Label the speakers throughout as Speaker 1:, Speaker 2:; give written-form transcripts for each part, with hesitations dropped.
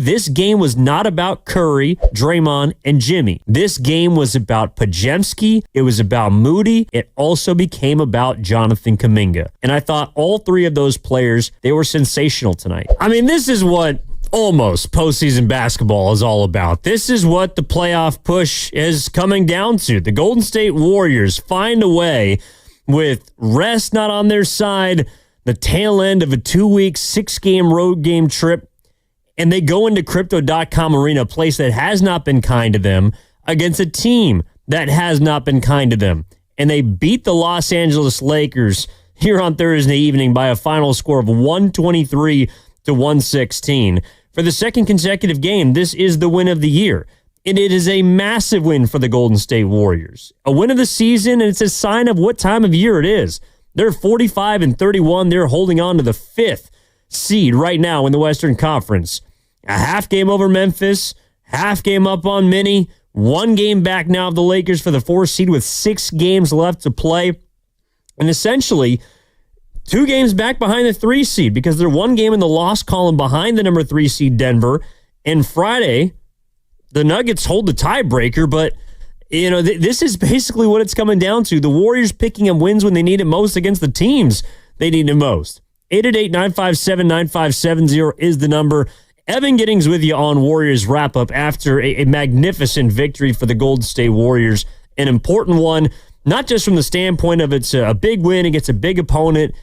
Speaker 1: This game was not about Curry, Draymond, and Jimmy. This game was about Podziemski. It was about Moody. It also became about Jonathan Kuminga. And I thought all three of those players, they were sensational tonight. I mean, this is what almost postseason basketball is all about. This is what the playoff push is coming down to. The Golden State Warriors find a way with rest not on their side, the tail end of a 2-week, 6-game road game trip, and they go into Crypto.com Arena, a place that has not been kind to them, against a team that has not been kind to them. And they beat the Los Angeles Lakers here on Thursday evening by a final score of 123-116. For the second consecutive game, this is the win of the year. And it is a massive win for the Golden State Warriors. A win of the season, and it's a sign of what time of year it is. They're 45-31. They're holding on to the 5th seed right now in the Western Conference. A half game over Memphis, half game up on Minnie, 1 game back now of the Lakers for the 4th seed with 6 games left to play. And essentially, 2 games back behind the 3 seed because they're 1 game in the loss column behind the number 3 seed Denver. And Friday, the Nuggets hold the tiebreaker, but this is basically what it's coming down to. The Warriors picking up wins when they need it most against the teams they need it most. 888-957-9570 is the number. Evan Giddings with you on Warriors wrap-up after a magnificent victory for the Golden State Warriors. An important one, not just from the standpoint of it's a big win against a big opponent.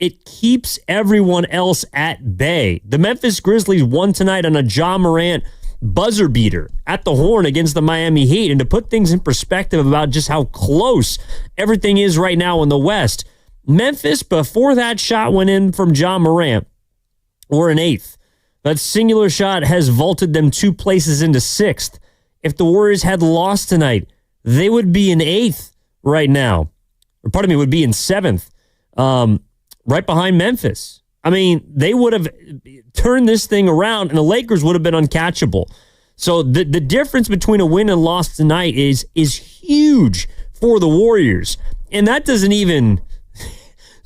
Speaker 1: It keeps everyone else at bay. The Memphis Grizzlies won tonight on a Ja Morant buzzer beater at the horn against the Miami Heat. And to put things in perspective about just how close everything is right now in the West, Memphis, before that shot went in from Ja Morant, were in 8th. That singular shot has vaulted them 2 places into 6th. If the Warriors had lost tonight, they would be in 8th right now. Or pardon me, would be in 7th, right behind Memphis. I mean, they would have turned this thing around, and the Lakers would have been uncatchable. So the difference between a win and loss tonight is huge for the Warriors. And that doesn't even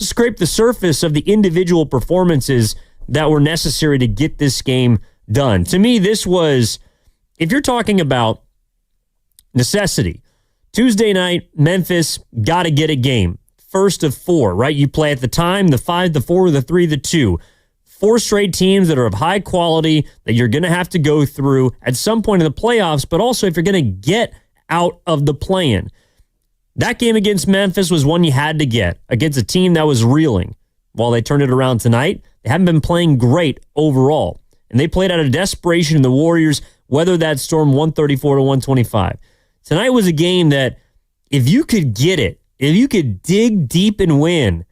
Speaker 1: scrape the surface of the individual performances that were necessary to get this game done. To me, this was, if you're talking about necessity, Tuesday night, Memphis got to get a game. First of 4, right? You play at the time, the 5, the 4, the 3, the 2. 4 straight teams that are of high quality that you're going to have to go through at some point in the playoffs, but also if you're going to get out of the play-in. That game against Memphis was one you had to get against a team that was reeling. While they turned it around tonight, they haven't been playing great overall. And they played out of desperation, and the Warriors weathered that storm 134-125. Tonight was a game that if you could get it, if you could dig deep and win,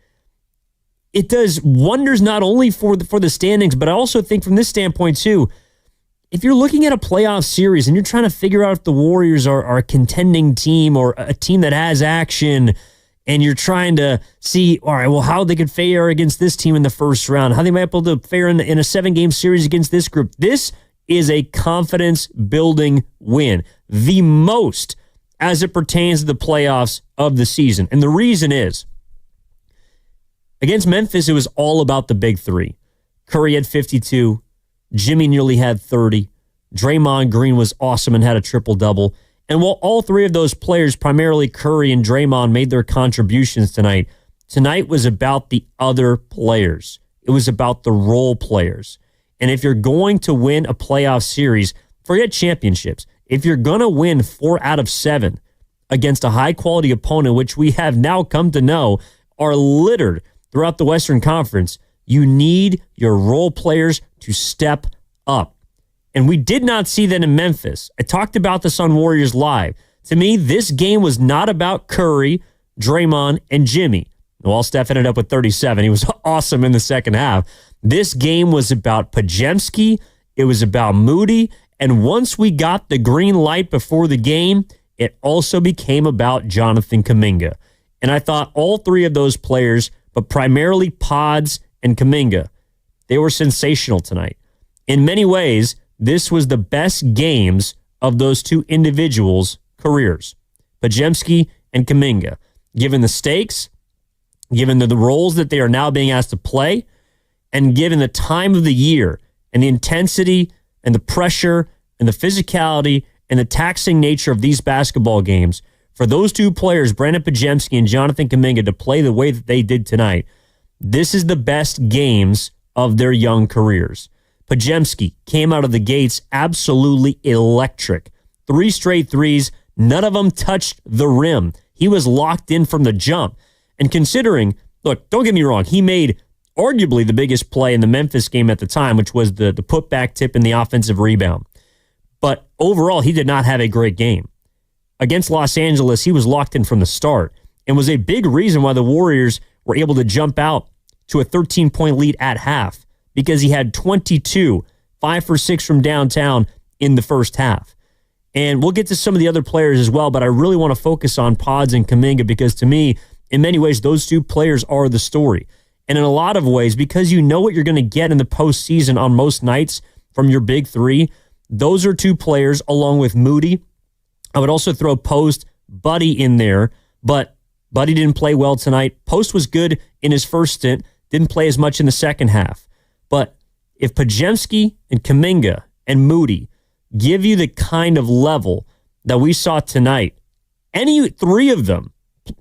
Speaker 1: it does wonders not only for the standings, but I also think from this standpoint too, if you're looking at a playoff series and you're trying to figure out if the Warriors are a contending team or a team that has action, and you're trying to see, all right, well, how they could fare against this team in the first round, how they might be able to fare in a 7-game series against this group. This is a confidence-building win, the most as it pertains to the playoffs of the season. And the reason is, against Memphis, it was all about the big 3. Curry had 52. Jimmy nearly had 30. Draymond Green was awesome and had a triple-double. And while all 3 of those players, primarily Curry and Draymond, made their contributions tonight was about the other players. It was about the role players. And if you're going to win a playoff series, forget championships. If you're going to win 4 out of 7 against a high-quality opponent, which we have now come to know are littered throughout the Western Conference, you need your role players to step up. And we did not see that in Memphis. I talked about this on Warriors Live. To me, this game was not about Curry, Draymond, and Jimmy. Well, Steph ended up with 37. He was awesome in the second half. This game was about Podziemski. It was about Moody. And once we got the green light before the game, it also became about Jonathan Kuminga. And I thought all 3 of those players, but primarily Pods and Kuminga, they were sensational tonight. In many ways, this was the best games of those 2 individuals' careers, Podziemski and Kuminga, given the stakes, given the roles that they are now being asked to play, and given the time of the year and the intensity and the pressure and the physicality and the taxing nature of these basketball games, for those two players, Brandon Podziemski and Jonathan Kuminga, to play the way that they did tonight, this is the best games of their young careers. Podziemski came out of the gates absolutely electric. 3 straight threes, none of them touched the rim. He was locked in from the jump. And considering, look, don't get me wrong, he made arguably the biggest play in the Memphis game at the time, which was the putback tip and the offensive rebound. But overall, he did not have a great game. Against Los Angeles, he was locked in from the start and was a big reason why the Warriors were able to jump out to a 13-point lead at half, because he had 22, 5 for 6 from downtown in the first half. And we'll get to some of the other players as well, but I really want to focus on Pods and Kuminga because to me, in many ways, those two players are the story. And in a lot of ways, because you know what you're going to get in the postseason on most nights from your big three, those are two players along with Moody. I would also throw Post, Buddy in there, but Buddy didn't play well tonight. Post was good in his first stint, didn't play as much in the second half. But if Podziemski and Kuminga and Moody give you the kind of level that we saw tonight, any three of them,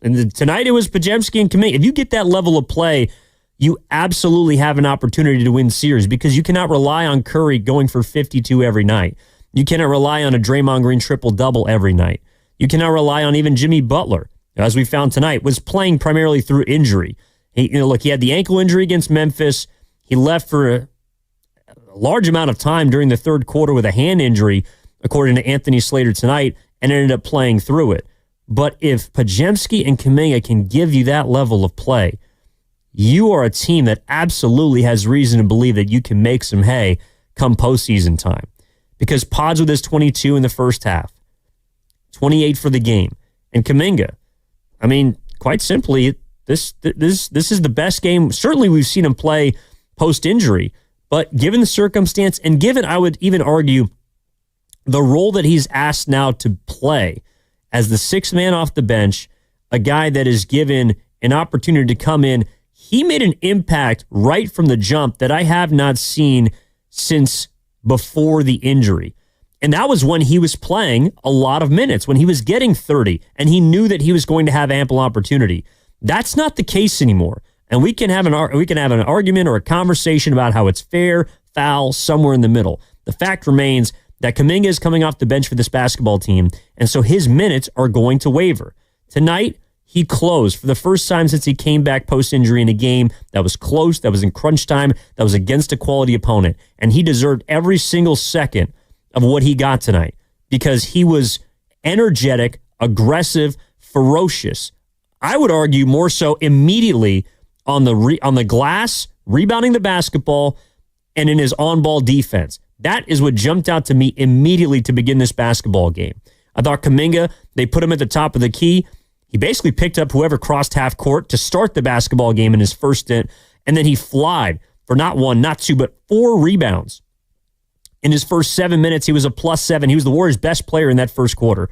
Speaker 1: and tonight it was Podziemski and Kuminga, if you get that level of play, you absolutely have an opportunity to win series because you cannot rely on Curry going for 52 every night. You cannot rely on a Draymond Green triple-double every night. You cannot rely on even Jimmy Butler, as we found tonight, was playing primarily through injury. He had the ankle injury against Memphis. He left for a large amount of time during the third quarter with a hand injury, according to Anthony Slater tonight, and ended up playing through it. But if Podziemski and Kuminga can give you that level of play, you are a team that absolutely has reason to believe that you can make some hay come postseason time. Because Pods with his 22 in the first half, 28 for the game. And Kuminga, I mean, quite simply, this is the best game. Certainly we've seen him play post-injury, but given the circumstance and given, I would even argue, the role that he's asked now to play as the sixth man off the bench, a guy that is given an opportunity to come in, he made an impact right from the jump that I have not seen since before the injury. And that was when he was playing a lot of minutes, when he was getting 30, and he knew that he was going to have ample opportunity. That's not the case anymore. And we can have an argument or a conversation about how it's fair, foul, somewhere in the middle. The fact remains that Kuminga is coming off the bench for this basketball team, and so his minutes are going to waver. Tonight, he closed for the first time since he came back post-injury in a game that was close, that was in crunch time, that was against a quality opponent. And he deserved every single second of what he got tonight because he was energetic, aggressive, ferocious. I would argue more so immediately on the glass, rebounding the basketball, and in his on-ball defense. That is what jumped out to me immediately to begin this basketball game. I thought Kuminga, they put him at the top of the key. He basically picked up whoever crossed half court to start the basketball game in his first stint, and then he flied for not one, not two, but 4 rebounds. In his first 7 minutes, he was a +7. He was the Warriors' best player in that first quarter.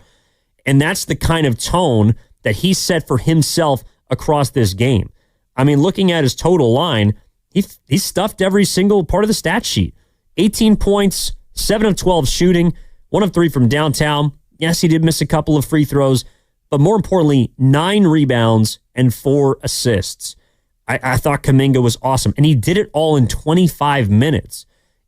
Speaker 1: And that's the kind of tone that he set for himself across this game. I mean, looking at his total line, he stuffed every single part of the stat sheet. 18 points, 7 of 12 shooting, 1 of 3 from downtown. Yes, he did miss a couple of free throws, but more importantly, 9 rebounds and 4 assists. I thought Kuminga was awesome, and he did it all in 25 minutes.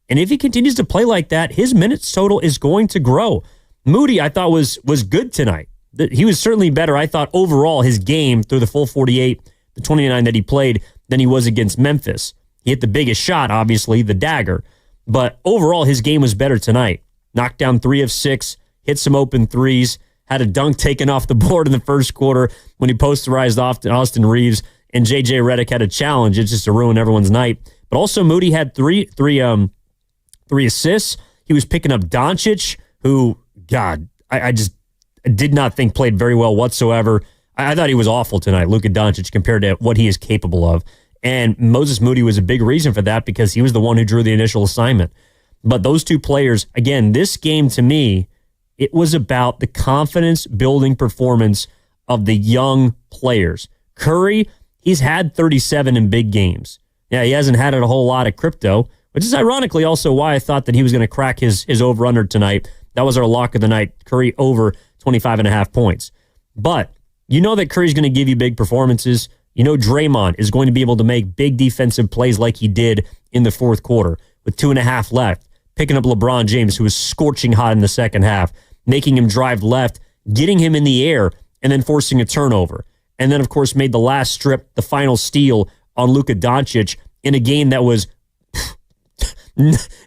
Speaker 1: And if he continues to play like that, his minutes total is going to grow. Moody, I thought, was good tonight. He was certainly better, I thought, overall, his game through the full 48, the 29 that he played, than he was against Memphis. He hit the biggest shot, obviously, the dagger. But overall, his game was better tonight. Knocked down 3 of 6, hit some open threes, had a dunk taken off the board in the first quarter when he posterized Austin Reeves, and J.J. Redick had a challenge. It's just to ruin everyone's night. But also, Moody had three assists. He was picking up Doncic, who, God, I just did not think played very well whatsoever. I thought he was awful tonight, Luka Doncic, compared to what he is capable of. And Moses Moody was a big reason for that because he was the one who drew the initial assignment. But those two players, again, this game to me, it was about the confidence-building performance of the young players. Curry, he's had 37 in big games. Yeah, he hasn't had it a whole lot at crypto, which is ironically also why I thought that he was going to crack his over-under tonight. That was our lock of the night, Curry over 25.5 points. But you know that Curry's going to give you big performances. You know Draymond is going to be able to make big defensive plays like he did in the fourth quarter with 2.5 left, picking up LeBron James, who was scorching hot in the second half, making him drive left, getting him in the air, and then forcing a turnover. And then, of course, made the last strip, the final steal on Luka Doncic in a game that was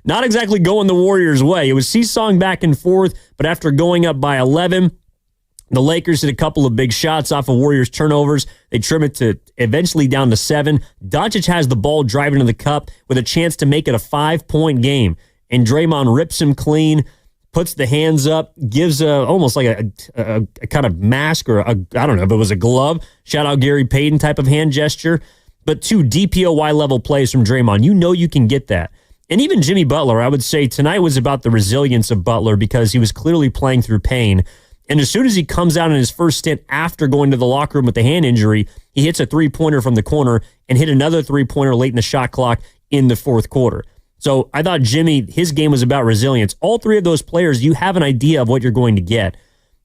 Speaker 1: not exactly going the Warriors' way. It was seesawing back and forth, but after going up by 11, the Lakers hit a couple of big shots off of Warriors turnovers. They trim it to eventually down to 7. Doncic has the ball driving to the cup with a chance to make it a 5-point game. And Draymond rips him clean, puts the hands up, gives almost like a kind of mask or I don't know if it was a glove. Shout out Gary Payton type of hand gesture. But 2 DPOY level plays from Draymond. You know you can get that. And even Jimmy Butler, I would say tonight was about the resilience of Butler because he was clearly playing through pain. And as soon as he comes out in his first stint after going to the locker room with the hand injury, he hits a 3-pointer from the corner and hit another 3-pointer late in the shot clock in the fourth quarter. So I thought Jimmy, his game was about resilience. All 3 of those players, you have an idea of what you're going to get.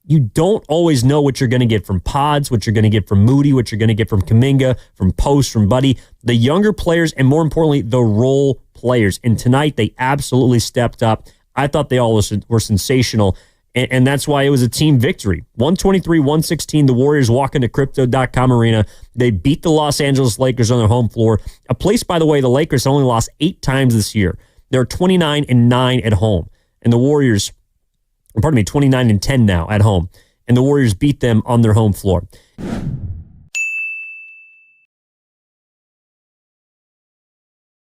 Speaker 1: You don't always know what you're going to get from Pods, what you're going to get from Moody, what you're going to get from Kuminga, from Post, from Buddy. The younger players, and more importantly, the role players. And tonight, they absolutely stepped up. I thought they all were sensational. And that's why it was a team victory. 123-116, the Warriors walk into Crypto.com Arena. They beat the Los Angeles Lakers on their home floor. A place, by the way, the Lakers only lost 8 times this year. They're 29-9 at home. And the Warriors, 29-10 now at home. And the Warriors beat them on their home floor.